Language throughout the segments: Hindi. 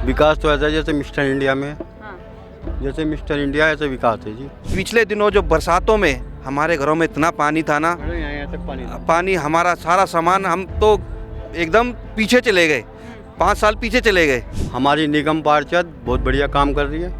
विकास तो ऐसा है जैसे मिस्टर इंडिया में, जैसे मिस्टर इंडिया ऐसे विकास है जी। पिछले दिनों जो बरसातों में हमारे घरों में इतना पानी था ना, पानी हमारा सारा सामान, हम तो एकदम पीछे चले गए, 5 साल पीछे चले गए। हमारी निगम पार्षद बहुत बढ़िया काम कर रही है,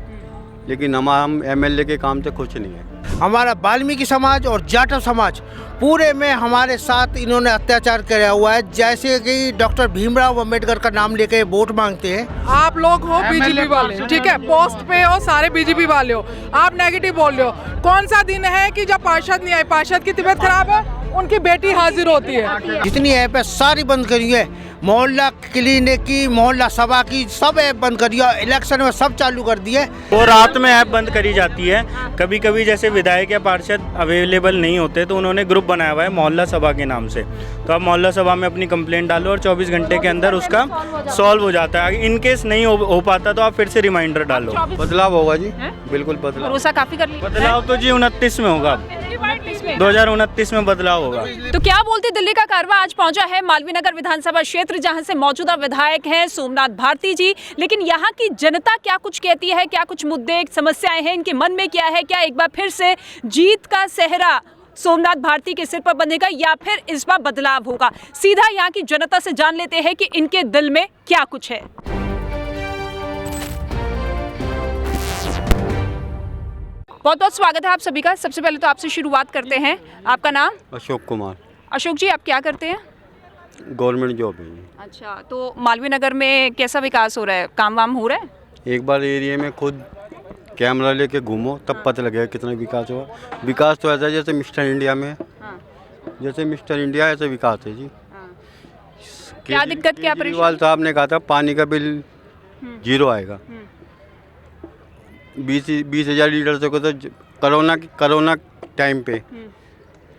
लेकिन हम एमएलए के काम से खुश नहीं है। हमारा वाल्मीकि समाज और जाटव समाज पूरे में हमारे साथ इन्होंने अत्याचार किया हुआ है। जैसे कि डॉक्टर भीमराव अंबेडकर का नाम लेके वोट मांगते हैं। आप लोग हो बीजेपी वाले, ठीक है, पोस्ट पे हो, सारे बीजेपी वाले हो, आप नेगेटिव बोल रहे हो। कौन सा दिन है कि जब पार्षद नहीं आए? पार्षद की तबीयत खराब है, उनकी बेटी हाजिर होती है। जितनी ऐप है सारी बंद करी है, मोहल्ला क्लिनिक की, मोहल्ला सभा की, सब ऐप बंद करी है। इलेक्शन में सब चालू कर दिए। वो रात में ऐप बंद करी जाती है। कभी कभी जैसे विधायक या पार्षद अवेलेबल नहीं होते तो उन्होंने ग्रुप बनाया हुआ है मोहल्ला सभा के नाम से। तो आप मोहल्ला सभा में अपनी कंप्लेंट डालो और 24 घंटे के अंदर उसका सॉल्व हो जाता है। इन केस नहीं हो पाता तो आप फिर से रिमाइंडर डालो। बदलाव होगा जी, बिल्कुल बदलाव। भरोसा काफी कर लिया। बदलाव तो जी 29 में होगा, 2029 में बदलाव होगा। तो क्या बोलते दिल्ली का कारवां आज पहुंचा है मालवीय नगर विधानसभा क्षेत्र, जहां से मौजूदा विधायक हैं सोमनाथ भारती जी। लेकिन यहां की जनता क्या कुछ कहती है, क्या कुछ मुद्दे समस्याएं हैं, इनके मन में क्या है? क्या एक बार फिर से जीत का सेहरा सोमनाथ भारती के सिर पर बंधेगा या फिर इस बार बदलाव होगा? सीधा यहाँ की जनता से जान लेते हैं कि इनके दिल में क्या कुछ है। बहुत बहुत स्वागत है आप सभी का। सबसे पहले तो आपसे शुरुआत करते हैं। आपका नाम? अशोक कुमार। अशोक जी, आप क्या करते हैं? गवर्नमेंट जॉब है। अच्छा, तो मालवीय नगर में कैसा विकास हो रहा है? काम वाम हो रहा है? एक बार एरिया में खुद कैमरा लेके घूमो तब पता लगेगा कितना विकास हुआ। विकास तो ऐसा है जैसे मिस्टर इंडिया में, जैसे मिस्टर इंडिया ऐसे विकास है जी। क्या दिक्कत, क्या परेशानी? केजरीवाल साहब ने कहा था पानी का बिल 0 आएगा। 20,000 लीटर से को तो कोरोना टाइम पे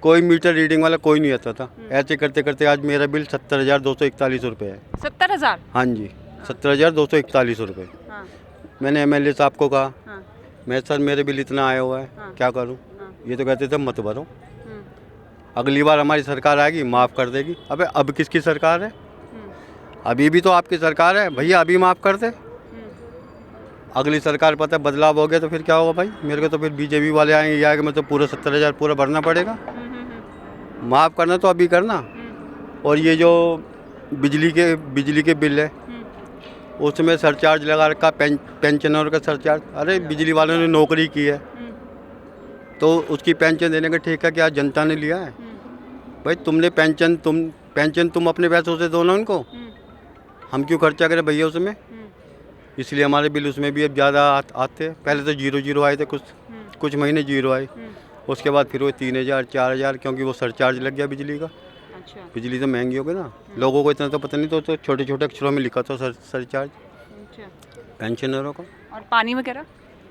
कोई मीटर रीडिंग वाला कोई नहीं आता था। ऐसे करते करते आज मेरा बिल 70,241 रुपये है। 70,000? हाँ जी, 70,241 रुपये। मैंने एमएलए साहब को कहा, मैं सर मेरे बिल इतना आया हुआ है, क्या करूं? ये तो कहते थे मत भरो, अगली बार हमारी सरकार आएगी माफ़ कर देगी। अबे अब किसकी सरकार है? अभी भी तो आपकी सरकार है भैया, अभी माफ़ कर दे। अगली सरकार पता है बदलाव हो गया तो फिर क्या होगा भाई? मेरे को तो फिर बीजेपी वाले आएंगे, ये आएंगे, मैं तो पूरा 70,000 पूरा भरना पड़ेगा। माफ़ करना तो अभी करना। और ये जो बिजली के बिल है उसमें सरचार्ज लगा रखा, पेंशनर का सरचार्ज। अरे बिजली वालों ने नौकरी की है तो उसकी पेंशन देने का ठेका क्या जनता ने लिया है? भाई तुमने पेंशन तुम अपने पैसों से दो ना उनको, हम क्यों खर्चा करें भैया उसमें? इसलिए हमारे बिल उसमें भी अब ज़्यादा आते हैं। पहले तो 0 आए थे, कुछ महीने 0 आए, उसके बाद फिर वो 3,000 4,000, क्योंकि वो सरचार्ज लग गया बिजली का। अच्छा। बिजली तो महंगी हो गई ना, लोगों को इतना तो पता नहीं, तो छोटे छोटे अक्षरों में लिखा था सरचार्ज पेंशनरों को। और पानी वगैरह?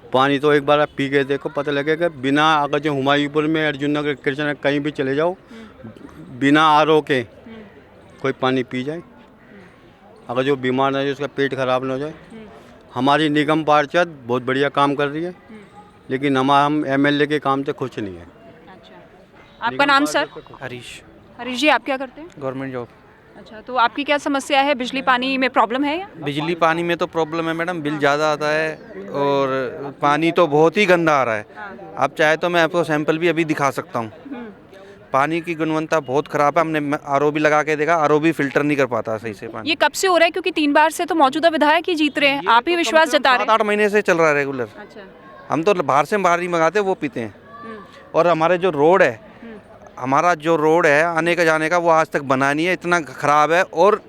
पानी तो एक बार आप पी के देखो, पता लगेगा। बिना, अगर जो हुमायूंपुर में, अर्जुन नगर, कृष्ण कहीं भी चले जाओ, बिना आरओ के कोई पानी पी जाए, अगर जो बीमार ना हो, उसका पेट खराब ना हो जाए। हमारी निगम पार्षद बहुत बढ़िया काम कर रही है, लेकिन हम एमएलए के काम से खुश नहीं है। अच्छा, आपका नाम सर? हरीश। हरीश जी, आप क्या करते हैं? Government job. अच्छा, तो आपकी क्या समस्या है? बिजली पानी में प्रॉब्लम है या? बिजली पानी में तो प्रॉब्लम है मैडम, बिल ज़्यादा आता है और पानी तो बहुत ही गंदा आ रहा है। आप चाहे तो मैं आपको सैंपल भी अभी दिखा सकता हूँ। पानी की गुणवत्ता बहुत ख़राब है। हमने आरओ भी लगा के देखा, आरओ भी फिल्टर नहीं कर पाता सही से पानी। ये कब से हो रहा है? क्योंकि 3 बार से तो मौजूदा विधायक ही जीत रहे हैं, आप ही विश्वास जता रहे हैं। 7-8 महीने से चल रहा है रेगुलर। अच्छा। हम तो बाहर से बाहर ही मंगाते, वो पीते हैं। और हमारे जो रोड है, हमारा जो रोड है आने का जाने का, वो आज तक बना नहीं है, इतना ख़राब है। और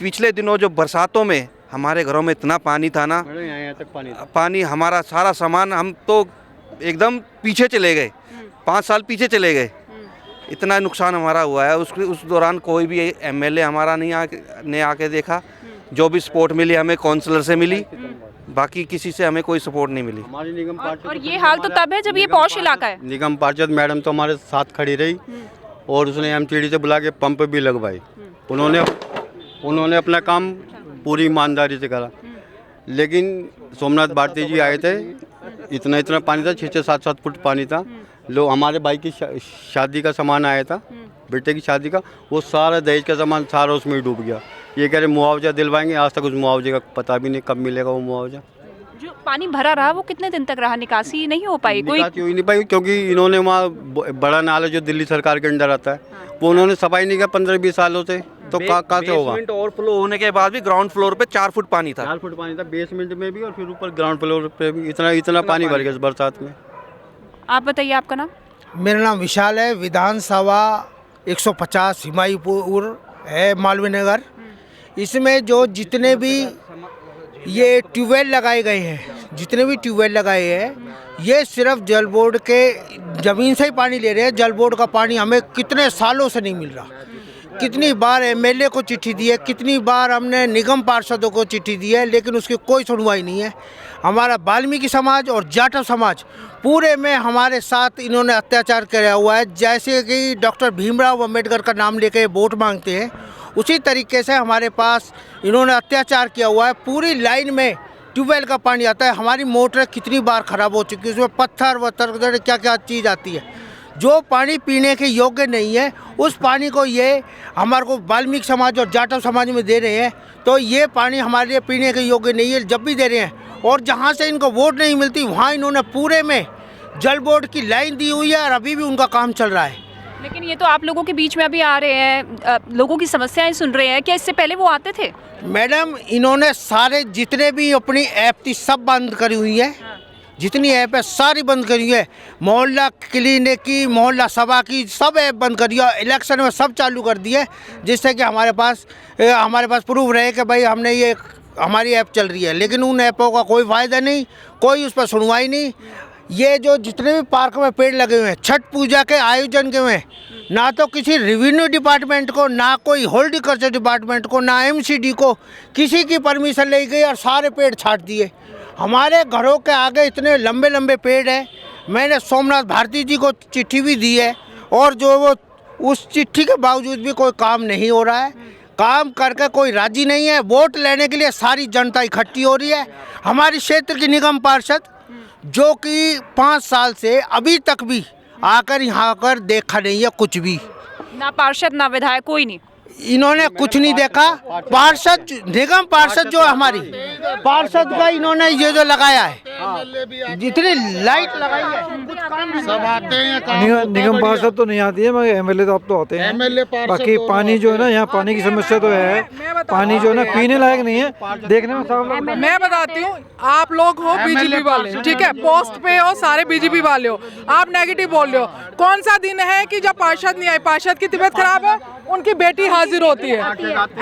पिछले दिनों जो बरसातों में हमारे घरों में इतना पानी था ना, पानी हमारा सारा सामान, हम तो एकदम पीछे चले गए, 5 साल पीछे चले गए। इतना नुकसान हमारा हुआ है। उस दौरान कोई भी एमएलए हमारा नहीं आके देखा। जो भी सपोर्ट मिली हमें काउंसलर से मिली, बाकी किसी से हमें कोई सपोर्ट नहीं मिली। हमारी निगम पार्षद और ये हाल तो तब है जब ये पॉश इलाका है। निगम पार्षद मैडम तो हमारे साथ खड़ी रही और उसने एमटीडी से बुला के पंप भी लगवाई। उन्होंने अपना काम पूरी ईमानदारी से करा। लेकिन सोमनाथ भारती जी आए थे, इतना पानी था, 6-7 फुट पानी था। लोग, हमारे भाई की शादी का सामान आया था, बेटे की शादी का, वो सारा दहेज का सामान सारा उसमें डूब गया। ये कह रहे मुआवजा दिलवाएंगे, आज तक उस मुआवजे का पता भी नहीं कब मिलेगा वो मुआवजा। जो पानी भरा रहा वो कितने दिन तक रहा, निकासी नहीं हो पाई? कोई निकासी हो ही नहीं पाई क्योंकि इन्होंने वहाँ बड़ा नाला जो दिल्ली सरकार के अंडर आता है वो उन्होंने सफाई नहीं किया 15-20 सालों से, तो कहाँ से होगा? बेसमेंट ओवरफ्लो होने के बाद भी ग्राउंड फ्लोर पे 4 फुट पानी था। 4 फुट पानी था बेसमेंट में भी और फिर ऊपर ग्राउंड फ्लोर पे भी इतना पानी भर गया इस बरसात में। आप बताइए, आपका नाम? मेरा नाम विशाल है, विधानसभा 150 हिमायतपुर है, मालवीय नगर। इसमें जो जितने भी ये ट्यूबवेल लगाए गए हैं, जितने भी ट्यूबवेल लगाए हैं, ये सिर्फ जल बोर्ड के ज़मीन से ही पानी ले रहे हैं। जल बोर्ड का पानी हमें कितने सालों से नहीं मिल रहा। कितनी बार एमएलए को चिट्ठी दी है, कितनी बार हमने निगम पार्षदों को चिट्ठी दी है, लेकिन उसकी कोई सुनवाई नहीं है। हमारा वाल्मीकि समाज और जाटव समाज पूरे में हमारे साथ इन्होंने अत्याचार किया हुआ है। जैसे कि डॉक्टर भीमराव अम्बेडकर का नाम लेकर वोट मांगते हैं, उसी तरीके से हमारे पास इन्होंने अत्याचार किया हुआ है। पूरी लाइन में ट्यूबवेल का पानी आता है। हमारी मोटर कितनी बार ख़राब हो चुकी है, उसमें पत्थर वत्थर क्या क्या चीज़ आती है। जो पानी पीने के योग्य नहीं है, उस पानी को ये हमारे को वाल्मीकि समाज और जाटव समाज में दे रहे हैं, तो ये पानी हमारे लिए पीने के योग्य नहीं है। जब भी दे रहे हैं और जहाँ से इनको वोट नहीं मिलती वहाँ इन्होंने पूरे में जल बोर्ड की लाइन दी हुई है और अभी भी उनका काम चल रहा है। लेकिन ये तो आप लोगों के बीच में अभी आ रहे हैं, लोगों की समस्याएं सुन रहे हैं, क्या इससे पहले वो आते थे? मैडम, इन्होंने सारे जितने भी अपनी ऐप थी सब बंद करी हुई है। जितनी ऐप है सारी बंद करी है। मोहल्ला क्लिनिक की, मोहल्ला सभा की, सब ऐप बंद करी है। इलेक्शन में सब चालू कर दी है, जिससे कि हमारे पास प्रूफ रहे कि भाई हमने ये हमारी ऐप चल रही है। लेकिन उन ऐपों का कोई फ़ायदा नहीं, कोई उस पर सुनवाई नहीं। ये जो जितने भी पार्क में पेड़ लगे हुए हैं छठ पूजा के आयोजन के में, ना तो किसी रेवेन्यू डिपार्टमेंट को, ना कोई हॉर्टिकल्चर डिपार्टमेंट को, ना एमसीडी को किसी की परमिशन ले गई और सारे पेड़ छाट दिए। हमारे घरों के आगे इतने लंबे लंबे पेड़ हैं। मैंने सोमनाथ भारती जी को चिट्ठी भी दी है और जो वो उस चिट्ठी के बावजूद भी कोई काम नहीं हो रहा है। काम करके कोई राजी नहीं है। वोट लेने के लिए सारी जनता इकट्ठी हो रही है। हमारी क्षेत्र की निगम पार्षद जो कि 5 साल से अभी तक भी आकर यहाँ आकर देखा नहीं है कुछ भी। ना पार्षद ना विधायक, कोई नहीं, इन्होंने कुछ नहीं देखा। पार्षद, निगम पार्षद जो हमारी पार्षद का इन्होंने ये जो लगाया है, जितनी लाइट लगाई है, सब आते हैं। निगम पार्षद तो नहीं आती है मगर एमएलए तो अब तो आते हैं। बाकी पानी जो है ना, यहाँ पानी की समस्या तो है। पानी जो है ना पीने लायक नहीं है, देखने में साफ। मैं बताती हूँ, आप लोग हो बीजेपी वाले, ठीक है, पोस्ट पे हो, सारे बीजेपी वाले हो, आप नेगेटिव बोल रहे हो। कौन सा दिन है कि जब पार्षद नहीं आए? पार्षद की तबीयत खराब है, उनकी बेटी हाजिर होती है।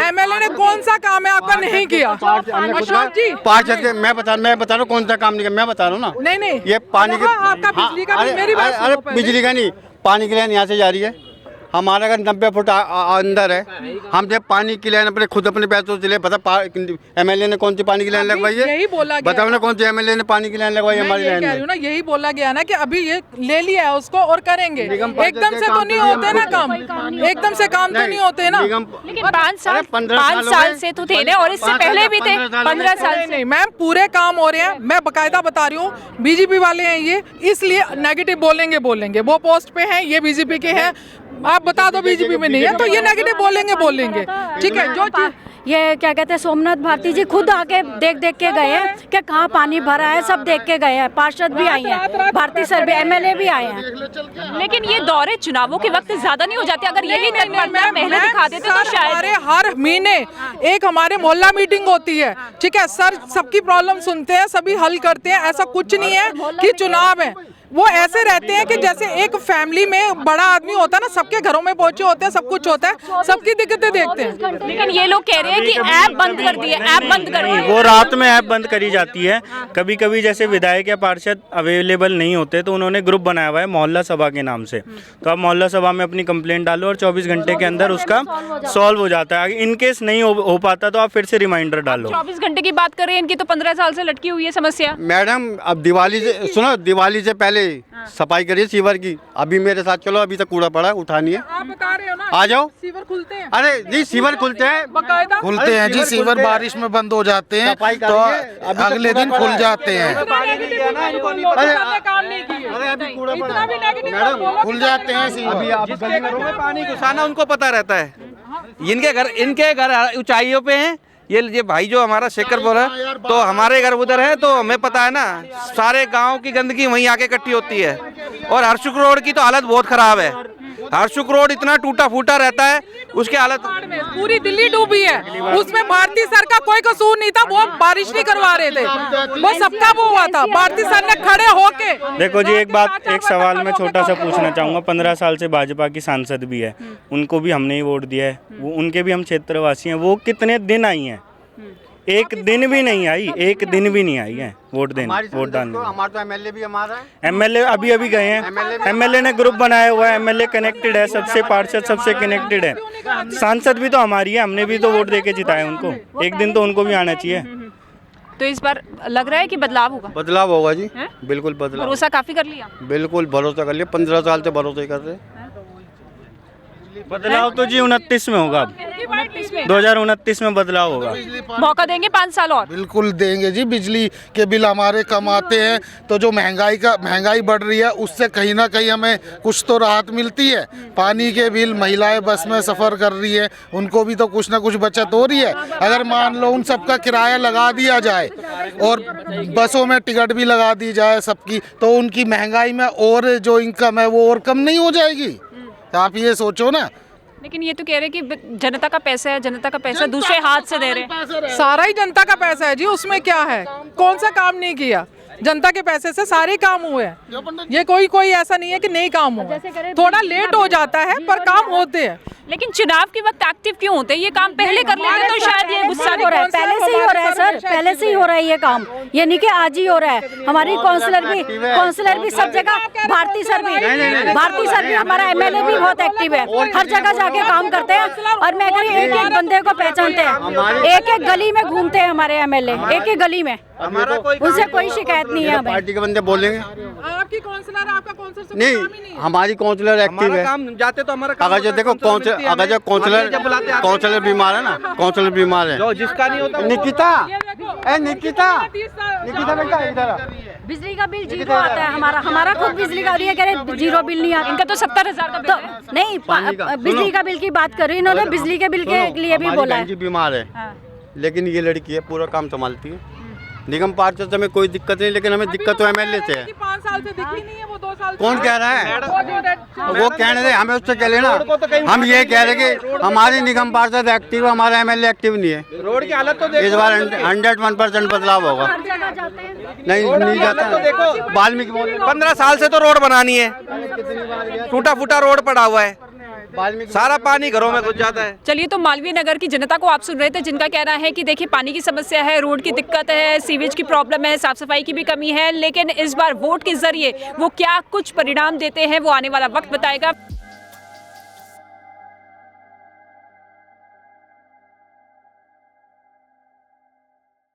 एमएलए ने कौन सा काम है आपका नहीं किया? अशोक जी, पार्षद के मैं बता रहा हूँ कौन सा काम नहीं किया, मैं बता रहा हूँ ना। नहीं ये पानी के, आपका बिजली का बिल, मेरी बात अरे सुनो पहले। बिजली का नहीं, पानी की लाइन यहाँ से जा रही है। हमारा अगर 90 फुट अंदर है, हम जब पानी की लाइन अपने खुद अपने पैसों से ले, पता एमएलए ने कौन सी पानी की लाइन लगवाई है? यही बोला गया, बताओ ना कौन सी एमएलए ने पानी की लाइन लगवाई हमारी लाइन में? ना यही बोला गया ना कि अभी ये ले लिया है उसको और करेंगे। एकदम से तो नहीं होते ना काम, एकदम से काम तो नहीं होते ना। लेकिन 5 साल से तो थे ना, और इससे पहले भी थे 15 साल से। नहीं मैम, पूरे काम हो रहे हैं। मैं बकायदा बता रही हूँ, बीजेपी वाले हैं ये, इसलिए नेगेटिव बोलेंगे। वो पोस्ट पे हैं, ये बीजेपी के हैं। आप बता दो बीजेपी में नहीं है तो ये नेगेटिव बोलेंगे, ठीक है। जो ये क्या कहते हैं, सोमनाथ भारती जी खुद आके देख के गए हैं कि कहाँ पानी भरा है, सब देख के गए हैं। पार्षद भी आए हैं, भारती सर भी, एमएलए भी आए हैं। लेकिन ये दौरे चुनावों के वक्त ज्यादा नहीं हो जाते? अगर यही तत्परता पहले दिखा देते तो शायद। हर महीने एक हमारे मोहल्ला मीटिंग होती है, ठीक है, सर सबकी प्रॉब्लम सुनते हैं, सभी हल करते हैं। ऐसा कुछ नहीं है कि चुनाव है। वो ऐसे रहते हैं कि जैसे एक फैमिली में बड़ा आदमी होता है ना, सबके घरों में पहुंचे होते हैं, सब कुछ होता है, सबकी दिक्कतें देखते हैं। लेकिन ये लोग कह रहे हैं कि ऐप बंद कर दिए, ऐप बंद कर दिए। वो रात में ऐप बंद करी जाती है। कभी कभी जैसे विधायक या पार्षद अवेलेबल नहीं होते तो उन्होंने ग्रुप बनाया हुआ है मोहल्ला सभा के नाम से। तो आप मोहल्ला सभा में अपनी कंप्लेंट डालो और 24 घंटे के अंदर उसका सॉल्व हो जाता है। इन केस नहीं हो पाता तो आप फिर से रिमाइंडर डालो। 24 घंटे की बात करें, इनकी तो 15 साल से लटकी हुई है समस्या। मैडम, अब दिवाली से सुनो, दिवाली से पहले सफाई करिए सीवर की। अभी मेरे साथ चलो, अभी तक कूड़ा पड़ा है, उठानी है। आप बता रहे हो ना, आ जाओ। सीवर खुलते हैं। अरे नहीं, सीवर खुलते हैं, खुलते हैं जी। सीवर बारिश में बंद हो जाते हैं तो अगले दिन खुल जाते हैं। खुल जाते हैं। अभी आप पानी घुसाना उनको पता रहता है। इनके घर ऊंचाइयों पे हैं। ये भाई जो हमारा शेखर बोल रहा है, तो हमारे घर उधर है, तो हमें पता है ना, सारे गांव की गंदगी वहीं आके इकट्ठी होती है। और हर्षुक रोड की तो हालत बहुत खराब है। हर्षुक रोड इतना टूटा फूटा रहता है, उसकी हालत पूरी दिल्ली डूबी है। उसमें भारती सर का कोई कसूर नहीं था, वो बारिश नहीं करवा रहे थे, वो सबका वो हुआ था। भारती सर ने खड़े होके देखो जी, एक सवाल मैं छोटा सा पूछना चाहूँगा। 15 साल से भाजपा की सांसद भी है, उनको भी हमने ही वोट दिया है, वो उनके भी हम क्षेत्रवासी हैं। वो कितने दिन आई हैं? एक दिन भी नहीं आई, एक दिन भी नहीं आई है वोट देने, वोट डालने। हमारा तो एमएलए भी हमारा है। एमएलए अभी गए हैं। एमएलए ने ग्रुप बनाया हुआ है, एमएलए कनेक्टेड है सबसे, पार्षद सबसे कनेक्टेड है। सांसद भी तो हमारी है, हमने भी तो वोट देके जिताया उनको। एक दिन तो उनको भी आना चाहिए। तो इस बार लग रहा है कि बदलाव होगा? बदलाव होगा जी, बिल्कुल बदलाव। भरोसा काफी कर लिया? बिल्कुल भरोसा कर लिया, 15 साल से भरोसा ही कर रहे हैं। बदलाव तो जी 29 में होगा, अब 2029 में बदलाव होगा। मौका देंगे 5 साल और? बिल्कुल देंगे जी। बिजली के बिल हमारे कम आते हैं, तो जो महंगाई बढ़ रही है उससे कहीं ना कहीं हमें कुछ तो राहत मिलती है। पानी के बिल, महिलाएं बस में सफ़र कर रही है, उनको भी तो कुछ ना कुछ बचत हो रही है। अगर मान लो उन सबका किराया लगा दिया जाए और बसों में टिकट भी लगा दी जाए सबकी, तो उनकी महंगाई में और जो इनकम है वो और कम नहीं हो जाएगी? आप ये सोचो ना। लेकिन ये तो कह रहे कि जनता का पैसा है, जनता का पैसा दूसरे हाथ से दे रहे हैं। सारा ही जनता का पैसा है जी, उसमें क्या है? कौन सा काम नहीं किया? जनता के पैसे से सारे काम हुए हैं। ये कोई ऐसा नहीं है कि नहीं काम हुआ, थोड़ा लेट हो जाता है पर काम होते हैं। लेकिन चुनाव के वक्त एक्टिव क्यों होते हैं? ये काम पहले कर लेते तो शायद ये गुस्सा हो रहा है। पहले से ही हो रहा है सर, पहले से ही हो रहा है ये काम, ये नहीं कि आज ही हो रहा है। हमारी काउंसलर भी सब जगह, भारती सर भी हमारा एमएलए भी बहुत एक्टिव है, हर जगह जाके काम करते हैं। और मैं कह रही एक एक बंदे को पहचानते हैं, एक एक गली में घूमते हैं हमारे एमएलए, एक एक गली में। उनसे कोई शिकायत नहीं है हमें। पार्टी के बंदे बोलेंगे आपकी काउंसलर, आपका काउंसलर नहीं, हमारी काउंसलर एक्टिव है। जाते तो हमारा अगर जो देखो काउंसलर बीमार है ना, काउंसलर बीमार है, जिसका नहीं होता निकिता बेटा इधर। बिजली का बिल जीरो आता है हमारा खुद बिजली का, ये कह रहे जीरो बिल नहीं आता। इनका तो 70,000 का बिल है। नहीं, बिजली का बिल की बात कर रही, इन्होंने बिजली के बिल के लिए भी बोला है। बीमार है, लेकिन ये लड़की है पूरा काम संभालती है। निगम पार्षद से हमें कोई दिक्कत नहीं, लेकिन हमें दिक्कत तो एमएलए से है। 5 साल से दिखी नहीं है, वो 2 साल। कौन कह रहा है? वो कहने दे, हमें उससे कह लेना। हम ये कह रहे कि हमारी निगम पार्षद एक्टिव है, हमारा एमएलए एक्टिव नहीं है। रोड की हालत तो इस बार 101% बदलाव होगा। नहीं जाता। वाल्मीकि 15 साल से तो रोड बनानी है, टूटा फूटा रोड पड़ा हुआ है, सारा पानी घरों में घुस जाता है। चलिए, तो मालवीय नगर की जनता को आप सुन रहे थे, जिनका कहना है कि देखिए पानी की समस्या है, रोड की दिक्कत है, सीवेज की प्रॉब्लम है, साफ सफाई की भी कमी है। लेकिन इस बार वोट के जरिए वो क्या कुछ परिणाम देते हैं वो आने वाला वक्त बताएगा।